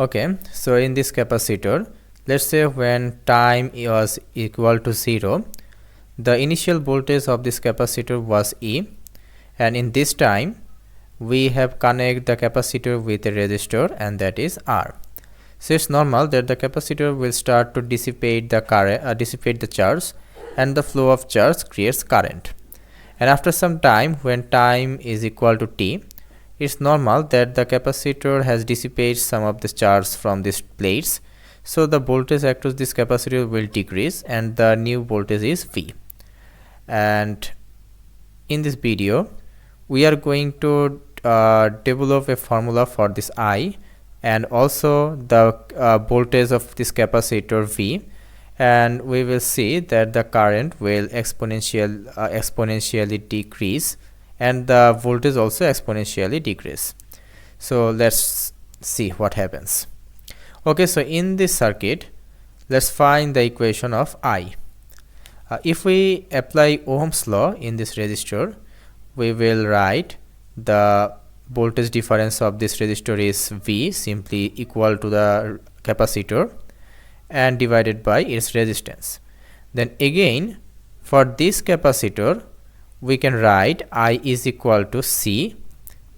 Okay, so in this capacitor, let's say when time was equal to 0, the initial voltage of this capacitor was E, and in this time we have connect the capacitor with a resistor, and that is R. So it's normal that the capacitor will start to dissipate the current, dissipate the charge, and the flow of charge creates current. And after some time, when time is equal to t, it's normal that the capacitor has dissipated some of the charge from these plates, so the voltage across this capacitor will decrease and the new voltage is V. And in this video we are going to develop a formula for this I and also the voltage of this capacitor V, and we will see that the current will exponentially decrease and the voltage also exponentially decrease. So let's see what happens. Okay, so in this circuit, let's find the equation of I. If we apply Ohm's law in this resistor, we will write the voltage difference of this resistor is V, simply equal to the capacitor and divided by its resistance. Then again, for this capacitor, we can write I is equal to C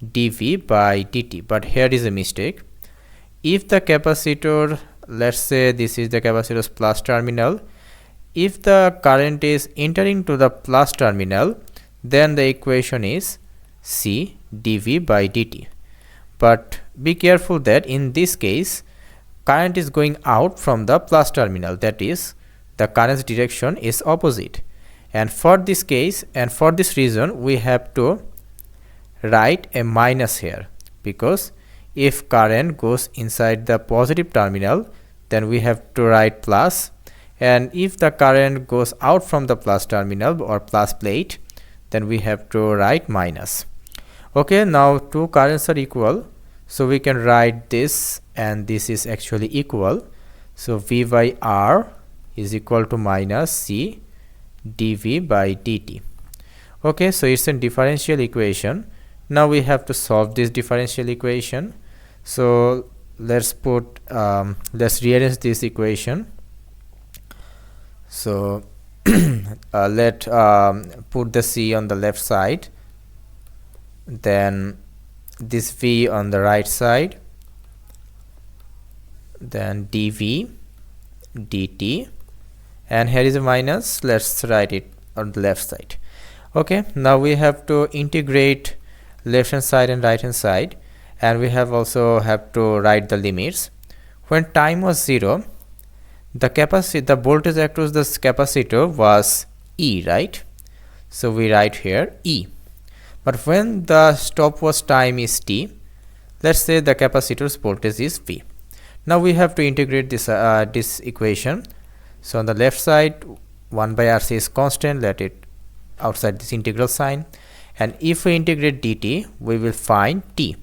dV by dt, but here is a mistake. If the capacitor, let's say this is the capacitor's plus terminal, if the current is entering to the plus terminal, then the equation is C dV by dt. But be careful that in this case current is going out from the plus terminal, that is the current's direction is opposite. And for this case and for this reason we have to write a minus here, because if current goes inside the positive terminal then we have to write plus, and if the current goes out from the plus terminal or plus plate then we have to write minus. Okay, now two currents are equal, so we can write this, and this is actually equal. So V by R is equal to minus C dV by dt. Okay, so it's a differential equation. Now we have to solve this differential equation. So let's rearrange this equation. So let put the C on the left side, then this V on the right side, then dV dt, and here is a minus, let's write it on the left side. Okay, now we have to integrate left hand side and right hand side, and we also have to write the limits. When time was 0, the voltage across this capacitor was E, right? So we write here E. But when the stopwatch time is t, let's say the capacitor's voltage is V. Now we have to integrate this this equation. So on the left side 1 by RC is constant, let it outside this integral sign, and if we integrate dt we will find t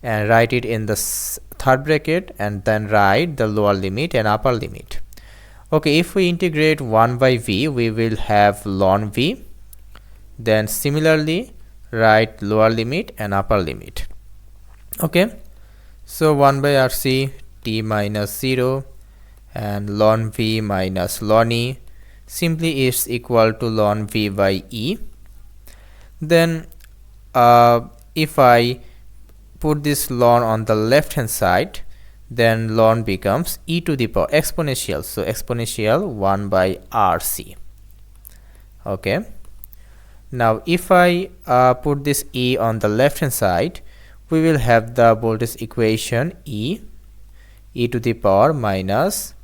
and write it in the third bracket, and then write the lower limit and upper limit. Okay, if we integrate 1 by V we will have ln V, then similarly write lower limit and upper limit. Okay, so 1 by RC t minus 0 and ln V minus ln E simply is equal to ln V by E. Then if I put this ln on the left hand side, then ln becomes e to the power exponential, so exponential 1 by RC. Okay, now if I put this E on the left hand side, we will have the voltage equation e to the power minus,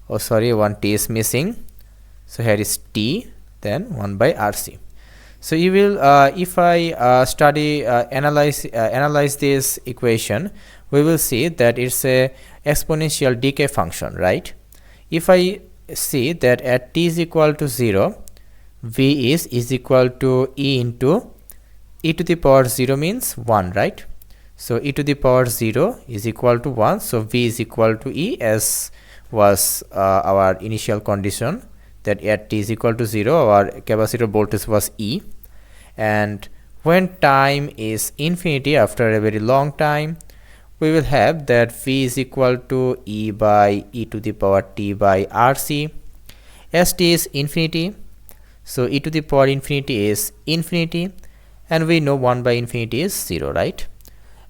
oh sorry, one t is missing, so here is t, then 1 by RC. So you will if I analyze this equation, we will see that it's a exponential decay function, right? If I see that at t is equal to 0, V is equal to E into e to the power 0 means 1, right? So e to the power 0 is equal to 1, so V is equal to E, as was our initial condition, that at t is equal to 0 our capacitor voltage was E. And when time is infinity, after a very long time, we will have that V is equal to E by e to the power t by RC. As t is infinity, so e to the power infinity is infinity, and we know 1 by infinity is 0, right?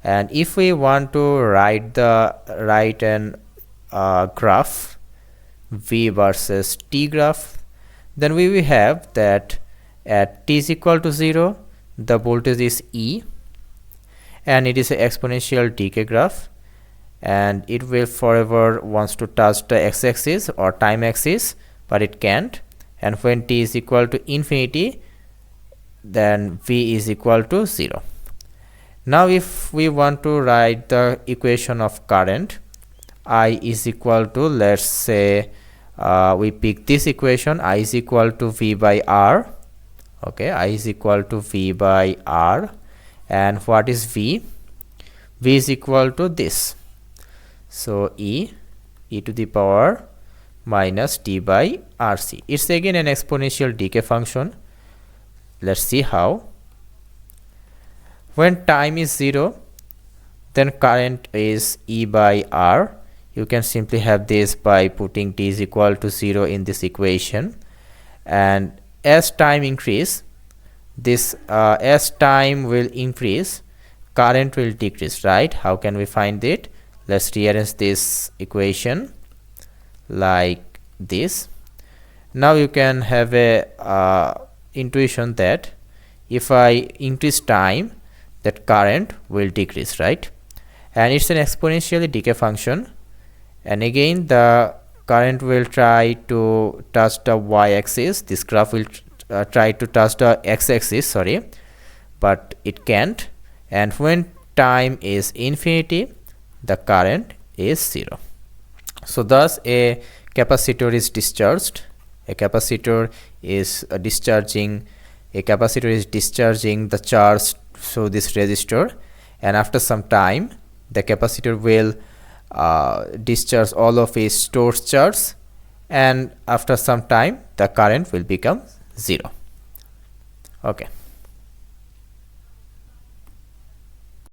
And if we want to write an graph, V versus t graph, then we will have that at t is equal to 0, the voltage is E, and it is an exponential decay graph, and it will forever wants to touch the x-axis or time axis, but it can't. And when t is equal to infinity, then V is equal to 0. Now if we want to write the equation of current, I is equal to, let's say we pick this equation, I is equal to V by R. Okay, I is equal to V by R. And what is V? V is equal to this. So e to the power minus t by RC. It's again an exponential decay function. Let's see how. When time is 0, then current is E by R. You can simply have this by putting t is equal to 0 in this equation. And as time increase, as time will increase, current will decrease, right? How can we find it? Let's rearrange this equation like this. Now you can have a intuition that if I increase time, that current will decrease, right? And it's an exponentially decay function, and again the current will try to touch the y-axis. This graph will try to touch the x-axis, sorry, but it can't. And when time is infinity, the current is 0. So thus a capacitor is discharged. A capacitor is discharging the charge through this resistor, and after some time the capacitor will discharge all of its stored charge, and after some time the current will become 0. Okay.